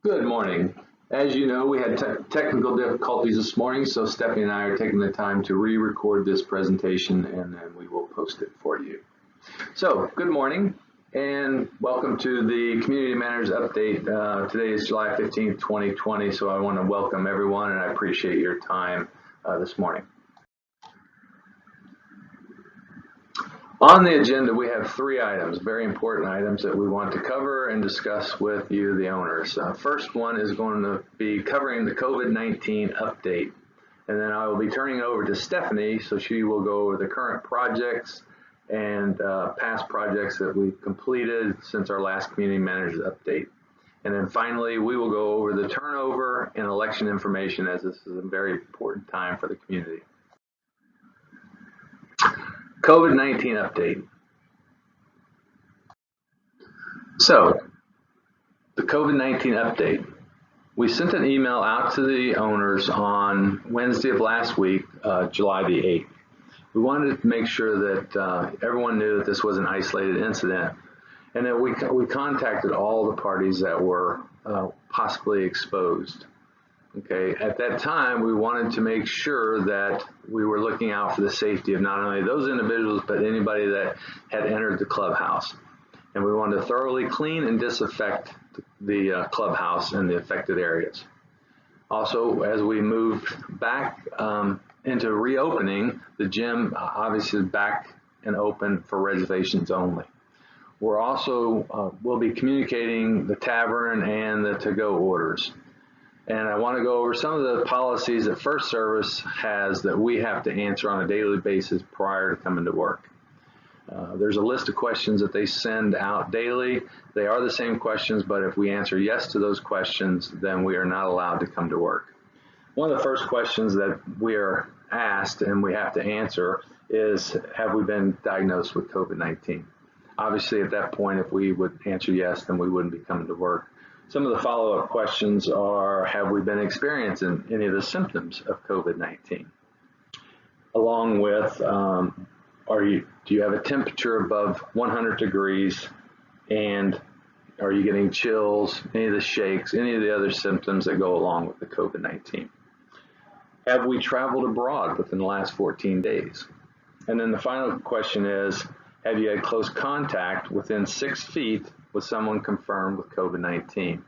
Good morning. As you know, we had technical difficulties this morning, so Stephanie and I are taking the time to re-record this presentation and then we will post it for you. So, good morning and welcome to the Community Managers Update. Today is July 15th, 2020, so I want to welcome everyone and I appreciate your time this morning. On the agenda, we have three items, very important items that we want to cover and discuss with you, the owners. First one is going to be covering the COVID-19 update. And then I will be turning it over to Stephanie, so she will go over the current projects and past projects that we've completed since our last Community Managers Update. And then finally, we will go over the turnover and election information, as this is a very important time for the community. COVID-19 update. So, the COVID-19 update. We sent an email out to the owners on Wednesday of last week, July the 8th. We wanted to make sure that everyone knew that this was an isolated incident and that we contacted all the parties that were possibly exposed. Okay, at that time, we wanted to make sure that we were looking out for the safety of not only those individuals, but anybody that had entered the clubhouse. And we wanted to thoroughly clean and disinfect the clubhouse and the affected areas. Also, as we moved back into reopening, the gym obviously is back and open for reservations only. We're also, we'll be communicating the tavern and the to-go orders. And I want to go over some of the policies that First Service has that we have to answer on a daily basis prior to coming to work. There's a list of questions that they send out daily. They are the same questions, but if we answer yes to those questions, then we are not allowed to come to work. One of the first questions that we are asked and we have to answer is, have we been diagnosed with COVID-19? Obviously, at that point, if we would answer yes, then we wouldn't be coming to work. Some of the follow-up questions are, have we been experiencing any of the symptoms of COVID-19? Along with, do you have a temperature above 100 degrees, and are you getting chills, any of the shakes, any of the other symptoms that go along with the COVID-19? Have we traveled abroad within the last 14 days? And then the final question is, have you had close contact within 6 feet with someone confirmed with COVID-19?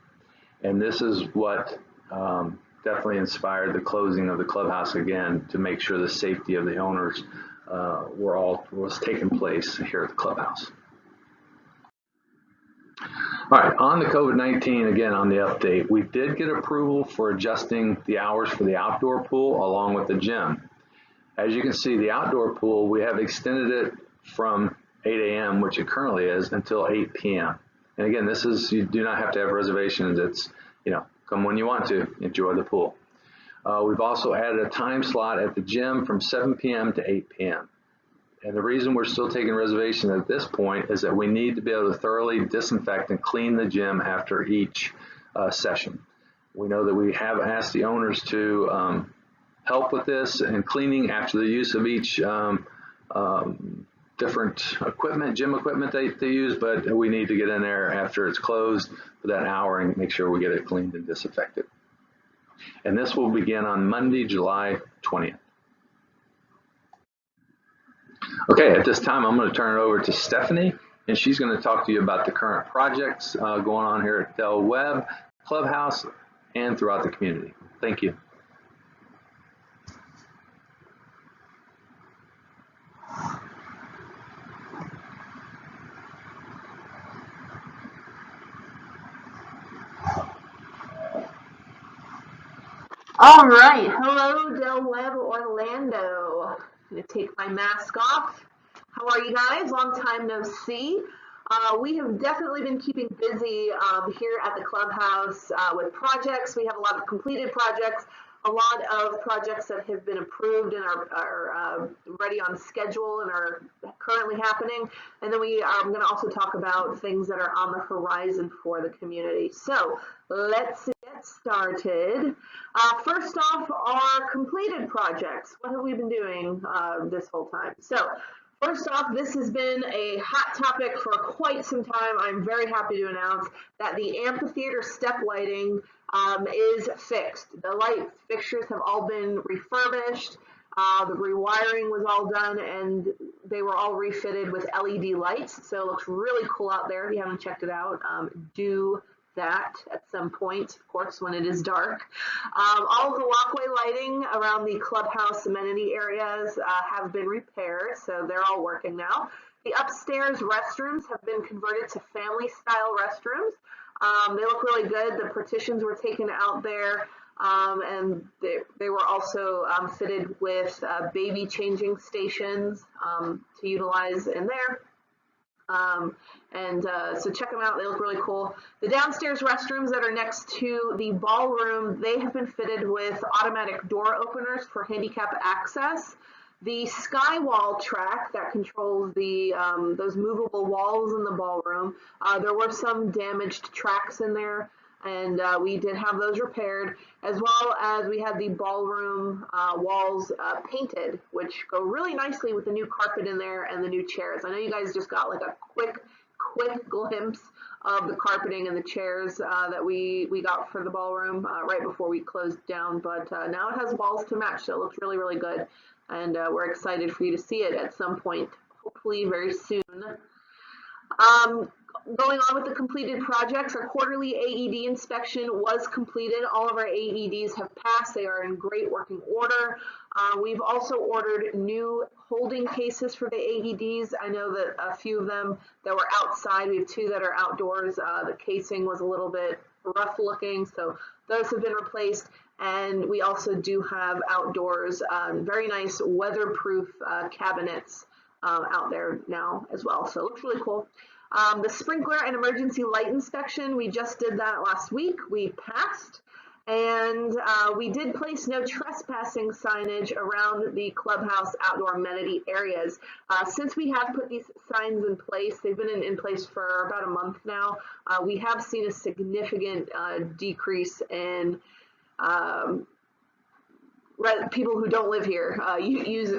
And this is what definitely inspired the closing of the clubhouse again, to make sure the safety of the owners was taking place here at the clubhouse. All right, on the COVID-19, again, on the update, we did get approval for adjusting the hours for the outdoor pool along with the gym. As you can see, the outdoor pool, we have extended it from 8 a.m., which it currently is, until 8 p.m. And again, this is, you do not have to have reservations. It's, come when you want to, enjoy the pool. We've also added a time slot at the gym from 7 p.m. to 8 p.m. And the reason we're still taking reservations at this point is that we need to be able to thoroughly disinfect and clean the gym after each session. We know that we have asked the owners to help with this and cleaning after the use of each different equipment, gym equipment they use, but we need to get in there after it's closed for that hour and make sure we get it cleaned and disinfected. And this will begin on Monday, July 20th. Okay, at this time, I'm going to turn it over to Stephanie, and she's going to talk to you about the current projects going on here at Del Webb Clubhouse and throughout the community. Thank you. All right, hello Del Webb, Orlando. I'm gonna take my mask off. How are you guys? Long time no see. We have definitely been keeping busy here at the clubhouse with projects. We have a lot of completed projects, a lot of projects that have been approved and are ready on schedule and are currently happening. And then we are going to also talk about things that are on the horizon for the community. So let's get started. First off, our completed projects. What have we been doing this whole time? So First off, this has been a hot topic for quite some time. I'm very happy to announce that the amphitheater step lighting is fixed. The light fixtures have all been refurbished. The rewiring was all done, and they were all refitted with LED lights. So it looks really cool out there. If you haven't checked it out, do that at some point, of course, when it is dark. All of the walkway lighting around the clubhouse amenity areas have been repaired, so they're all working now. The upstairs restrooms have been converted to family-style restrooms. They look really good. The partitions were taken out there, and they were also fitted with baby changing stations to utilize in there. So check them out. They look really cool. The downstairs restrooms that are next to the ballroom, they have been fitted with automatic door openers for handicap access. The skywall track that controls the those movable walls in the ballroom, there were some damaged tracks in there, and we did have those repaired, as well as we had the ballroom walls painted, which go really nicely with the new carpet in there and the new chairs. I know you guys just got like a quick glimpse of the carpeting and the chairs that we got for the ballroom right before we closed down, but now it has walls to match, so it looks really, really good, and we're excited for you to see it at some point, hopefully very soon. Going on with the completed projects, our quarterly AED inspection was completed. All of our AEDs have passed. They are in great working order. We've also ordered new holding cases for the AEDs. I know that a few of them that were outside, we have two that are outdoors. The casing was a little bit rough looking, so those have been replaced. And we also do have outdoors very nice weatherproof cabinets out there now as well, so it looks really cool. The sprinkler and emergency light inspection, we just did that last week. We passed, and we did place no trespassing signage around the clubhouse outdoor amenity areas. Since we have put these signs in place, they've been in place for about a month now, we have seen a significant decrease in people who don't live here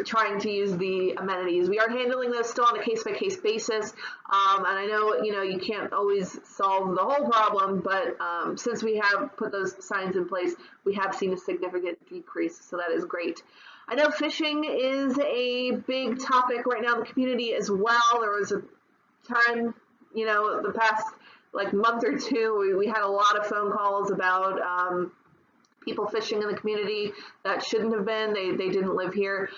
trying to use the amenities. We are handling those still on a case-by-case basis, and I know you can't always solve the whole problem, but since we have put those signs in place, we have seen a significant decrease, so that is great. I know fishing is a big topic right now in the community as well. There was a time, the past month or two, we had a lot of phone calls about people fishing in the community that shouldn't have been. They didn't live here.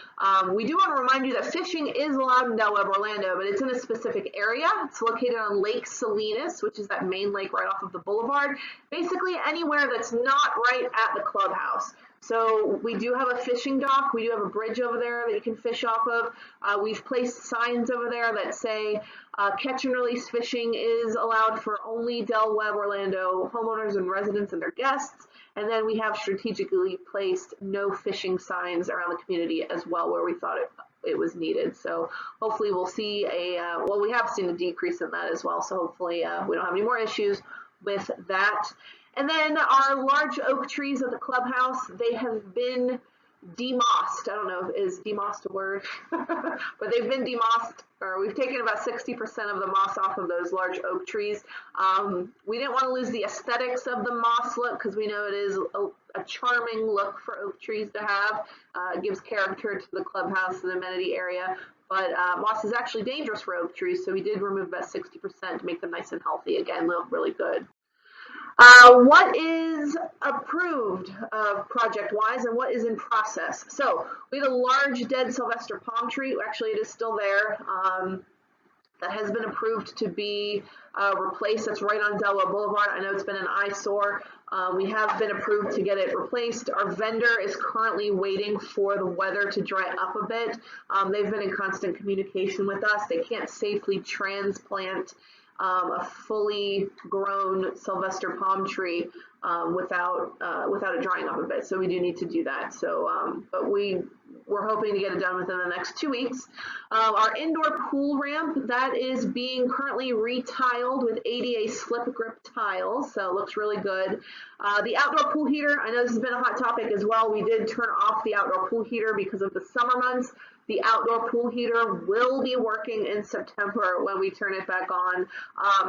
We do want to remind you that fishing is allowed in Del Webb, Orlando, but it's in a specific area. It's located on Lake Salinas, which is that main lake right off of the boulevard. Basically anywhere that's not right at the clubhouse. So we do have a fishing dock. We do have a bridge over there that you can fish off of. We've placed signs over there that say catch and release fishing is allowed for only Del Webb, Orlando homeowners and residents and their guests. And then we have strategically placed no fishing signs around the community as well where we thought it was needed. So hopefully we'll see we have seen a decrease in that as well. So hopefully we don't have any more issues with that. And then our large oak trees at the clubhouse, they have been demossed. I don't know, is demossed a word? But they've been demossed, or we've taken about 60% of the moss off of those large oak trees. We didn't want to lose the aesthetics of the moss look because we know it is a charming look for oak trees to have. It gives character to the clubhouse and the amenity area. But moss is actually dangerous for oak trees, so we did remove about 60% to make them nice and healthy. Again, look really good. What is approved project-wise and what is in process? So we had a large dead Sylvester palm tree. Actually, it is still there. That has been approved to be replaced. That's right on Del Webb Boulevard. I know it's been an eyesore. We have been approved to get it replaced. Our vendor is currently waiting for the weather to dry up a bit. They've been in constant communication with us. They can't safely transplant a fully grown Sylvester palm tree without it drying up a bit. So we do need to do that. So, but we're hoping to get it done within the next 2 weeks. Our indoor pool ramp, that is being currently retiled with ADA slip grip tiles, so it looks really good. The outdoor pool heater, I know this has been a hot topic as well. We did turn off the outdoor pool heater because of the summer months. The outdoor pool heater will be working in September when we turn it back on.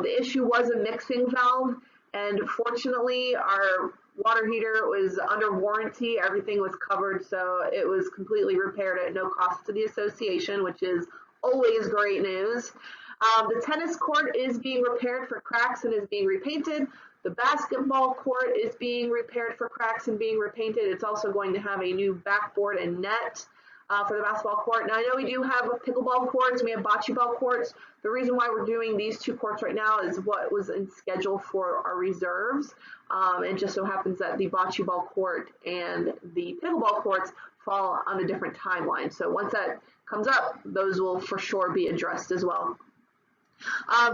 The issue was a mixing valve, and fortunately our water heater was under warranty. Everything was covered, so it was completely repaired at no cost to the association, which is always great news. The tennis court is being repaired for cracks and is being repainted. The basketball court is being repaired for cracks and being repainted. It's also going to have a new backboard and net for the basketball court. Now, I know we do have pickleball courts, we have bocce ball courts. The reason why we're doing these two courts right now is what was in schedule for our reserves. It just so happens that the bocce ball court and the pickleball courts fall on a different timeline. So once that comes up, those will for sure be addressed as well.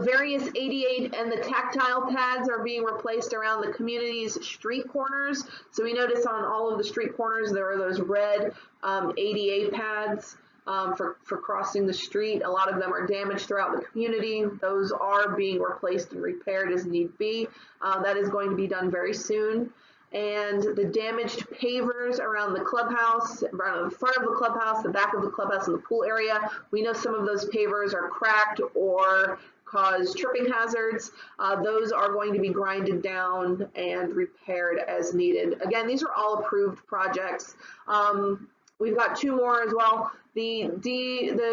Various ADA and the tactile pads are being replaced around the community's street corners. So we notice on all of the street corners there are those red ADA pads for crossing the street. A lot of them are damaged throughout the community. Those are being replaced and repaired as need be. That is going to be done very soon. And the damaged pavers around the clubhouse, around the front of the clubhouse, the back of the clubhouse, and the pool area. We know some of those pavers are cracked or cause tripping hazards. Those are going to be grinded down and repaired as needed. Again, these are all approved projects. We've got two more as well. The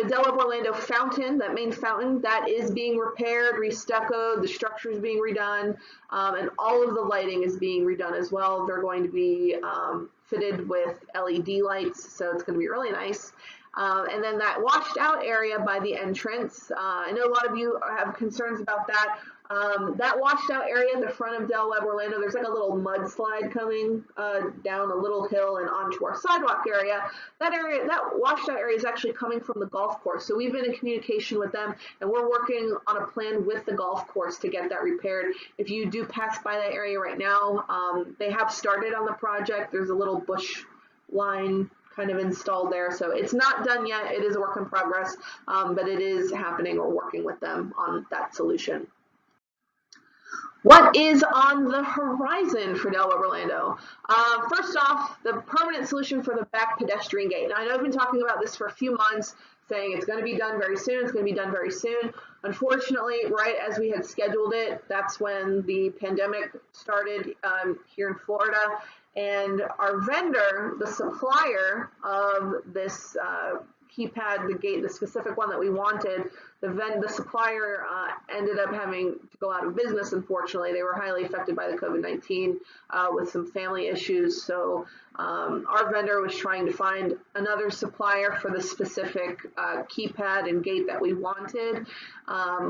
Del Webb Orlando fountain, that main fountain, that is being repaired, restuccoed, the structure is being redone, and all of the lighting is being redone as well. They're going to be fitted with LED lights, so it's going to be really nice. And then that washed out area by the entrance, I know a lot of you have concerns about that. That washed out area in the front of Del Webb Orlando, there's like a little mudslide coming down a little hill and onto our sidewalk area. That area, that washed out area is actually coming from the golf course. So we've been in communication with them and we're working on a plan with the golf course to get that repaired. If you do pass by that area right now, they have started on the project. There's a little bush line kind of installed there. So it's not done yet. It is a work in progress, but it is happening. We're working with them on that solution. What is on the horizon for Del Webb Orlando? First off, the permanent solution for the back pedestrian gate. Now, I know I've been talking about this for a few months, saying it's going to be done very soon, it's going to be done very soon. Unfortunately, right as we had scheduled it, that's when the pandemic started here in Florida. And our vendor, the supplier of this keypad, the gate, the specific one that we wanted, the supplier ended up having to go out of business, unfortunately. They were highly affected by the COVID-19 with some family issues. So our vendor was trying to find another supplier for the specific keypad and gate that we wanted,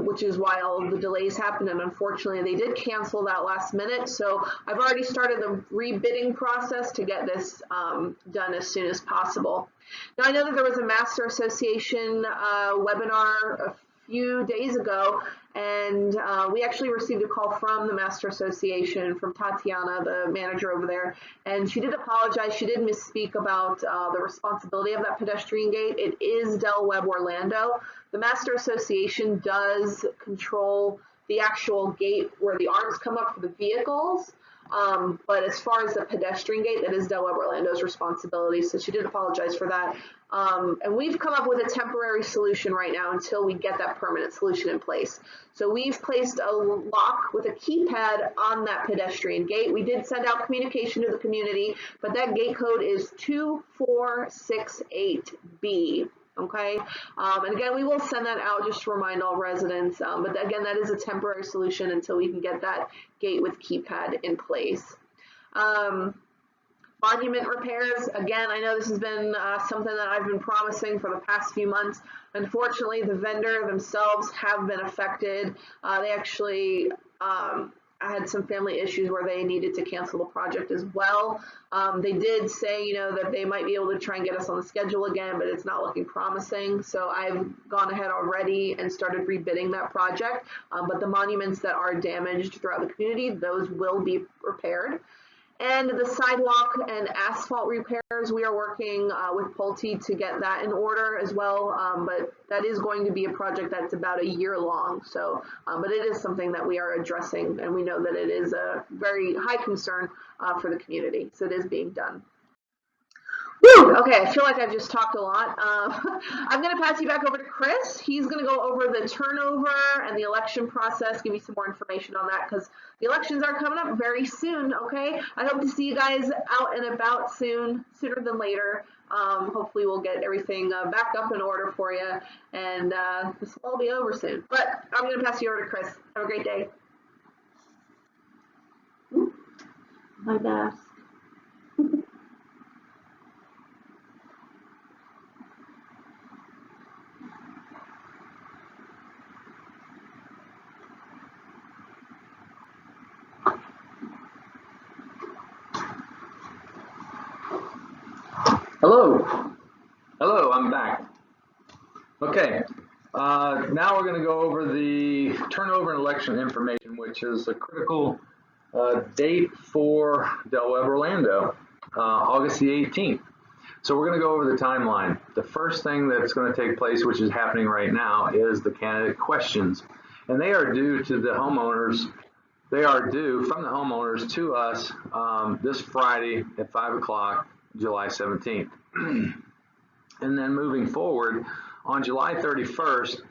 which is why all of the delays happened. And unfortunately, they did cancel that last minute. So I've already started the rebidding process to get this done as soon as possible. Now, I know that there was a Master Association webinar a few days ago, and we actually received a call from the Master Association, from Tatiana, the manager over there, and she did apologize. She did misspeak about the responsibility of that pedestrian gate. It is Del Webb Orlando. The Master Association does control the actual gate where the arms come up for the vehicles. But as far as the pedestrian gate, that is Del Webb Orlando's responsibility. So she did apologize for that. And we've come up with a temporary solution right now until we get that permanent solution in place. So we've placed a lock with a keypad on that pedestrian gate. We did send out communication to the community, but that gate code is 2468B. Okay, and again, we will send that out just to remind all residents, but again, that is a temporary solution until we can get that gate with keypad in place. Monument repairs, again, I know this has been something that I've been promising for the past few months. Unfortunately, the vendor themselves have been affected. They actually I had some family issues where they needed to cancel the project as well. They did say, you know, that they might be able to try and get us on the schedule again, but it's not looking promising. So I've gone ahead already and started rebidding that project. But the monuments that are damaged throughout the community, those will be repaired. And the sidewalk and asphalt repairs, we are working with Pulte to get that in order as well. But that is going to be a project that's about a year long. So, but it is something that we are addressing, and we know that it is a very high concern for the community. So it is being done. Whew, okay, I feel like I've just talked a lot. I'm going to pass you back over to Chris. He's going to go over the turnover and the election process, give you some more information on that because the elections are coming up very soon, okay? I hope to see you guys out and about soon, sooner than later. Hopefully we'll get everything back up in order for you, and this will all be over soon. But I'm going to pass you over to Chris. Have a great day. My mask. Hello. Hello, I'm back. Okay, now we're going to go over the turnover and election information, which is a critical date for Del Webb Orlando, August the 18th. So we're going to go over the timeline. The first thing that's going to take place, which is happening right now, is the candidate questions. And they are due to the homeowners. They are due from the homeowners to us this Friday at 5 o'clock, July 17th. And then moving forward, on July 31st,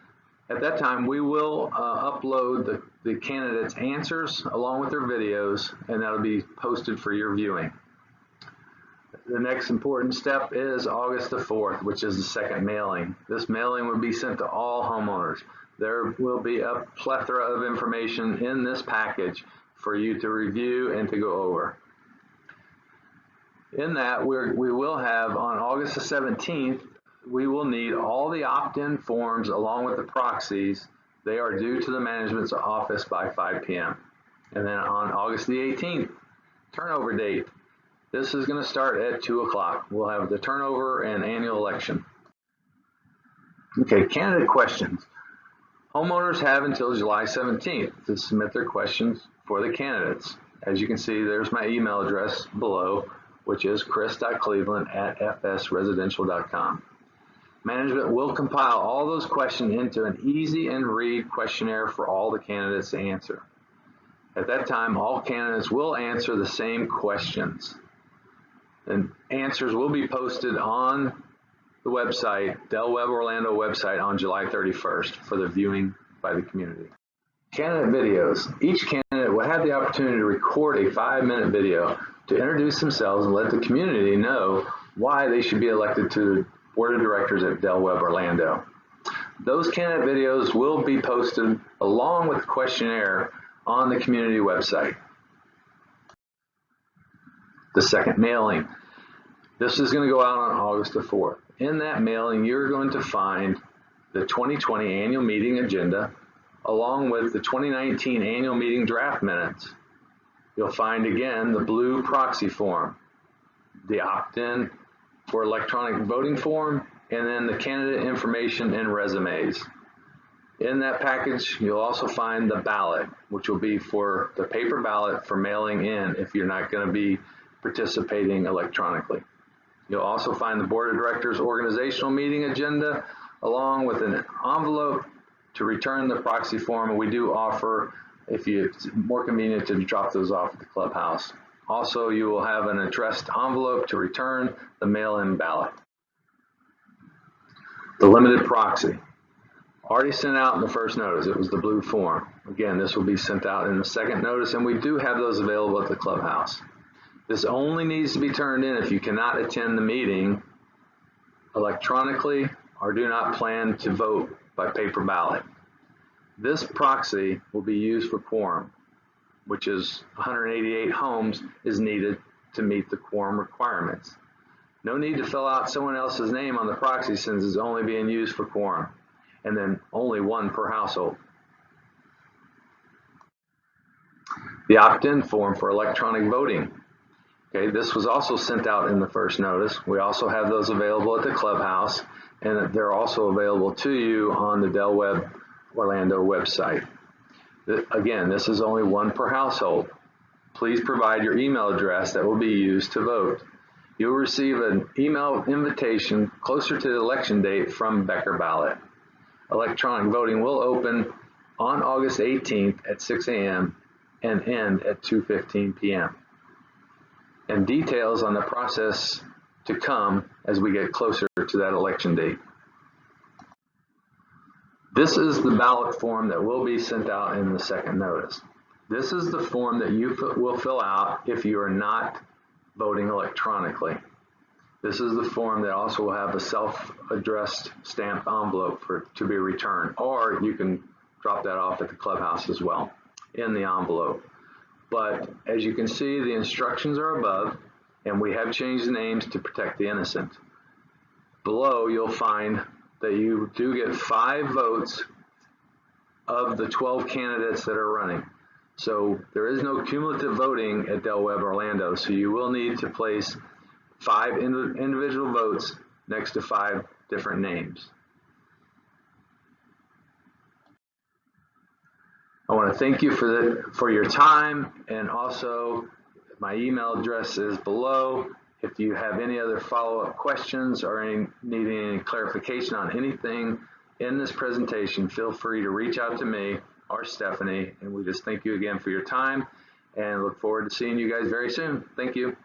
at that time, we will upload the candidates' answers along with their videos, and that'll be posted for your viewing. The next important step is August the 4th, which is the second mailing. This mailing will be sent to all homeowners. There will be a plethora of information in this package for you to review and to go over. In that, we will have on August the 17th, we will need all the opt-in forms along with the proxies. They are due to the management's office by 5 p.m. And then on August the 18th, turnover date. This is going to start at 2 o'clock. We'll have the turnover and annual election. Okay, candidate questions. Homeowners have until July 17th to submit their questions for the candidates. As you can see, there's my email address below, which is chris.cleveland@fsresidential.com. Management will compile all those questions into an easy and read questionnaire for all the candidates to answer. At that time, all candidates will answer the same questions. And answers will be posted on the website, Del Webb Orlando website, on July 31st for the viewing by the community. Candidate videos. Each candidate will have the opportunity to record a 5-minute video to introduce themselves and let the community know why they should be elected to the Board of Directors at Del Webb Orlando. Those candidate videos will be posted along with the questionnaire on the community website. The second mailing. This is going to go out on August the 4th. In that mailing, you're going to find the 2020 annual meeting agenda along with the 2019 annual meeting draft minutes. You'll find again the blue proxy form, the opt-in for electronic voting form, and then the candidate information and resumes. In that package, you'll also find the ballot, which will be for the paper ballot for mailing in if you're not going to be participating electronically. You'll also find the Board of Directors organizational meeting agenda along with an envelope to return the proxy form, and we do offer, if it's more convenient, to drop those off at the clubhouse. Also, you will have an addressed envelope to return the mail-in ballot. The limited proxy. Already sent out in the first notice. It was the blue form. Again, this will be sent out in the second notice, and we do have those available at the clubhouse. This only needs to be turned in if you cannot attend the meeting electronically or do not plan to vote by paper ballot. This proxy will be used for quorum, which is 188 homes is needed to meet the quorum requirements. No need to fill out someone else's name on the proxy since it's only being used for quorum, and then only one per household. The opt-in form for electronic voting. Okay, this was also sent out in the first notice. We also have those available at the clubhouse, and they're also available to you on the Del Webb Orlando website. Again, this is only one per household. Please provide your email address that will be used to vote. You'll receive an email invitation closer to the election date from Becker Ballot. Electronic voting will open on August 18th at 6 a.m. and end at 2:15 p.m. And details on the process to come as we get closer to that election date. This is the ballot form that will be sent out in the second notice. This is the form that you will fill out if you are not voting electronically. This is the form that also will have a self-addressed stamped envelope to be returned, or you can drop that off at the clubhouse as well in the envelope. But as you can see, the instructions are above, and we have changed the names to protect the innocent. Below, you'll find that you do get 5 votes of the 12 candidates that are running. So there is no cumulative voting at Del Webb Orlando, so you will need to place 5 individual votes next to 5 different names. I want to thank you for your time, and also my email address is below. If you have any other follow-up questions or needing any clarification on anything in this presentation, feel free to reach out to me or Stephanie, and we just thank you again for your time and look forward to seeing you guys very soon. Thank you.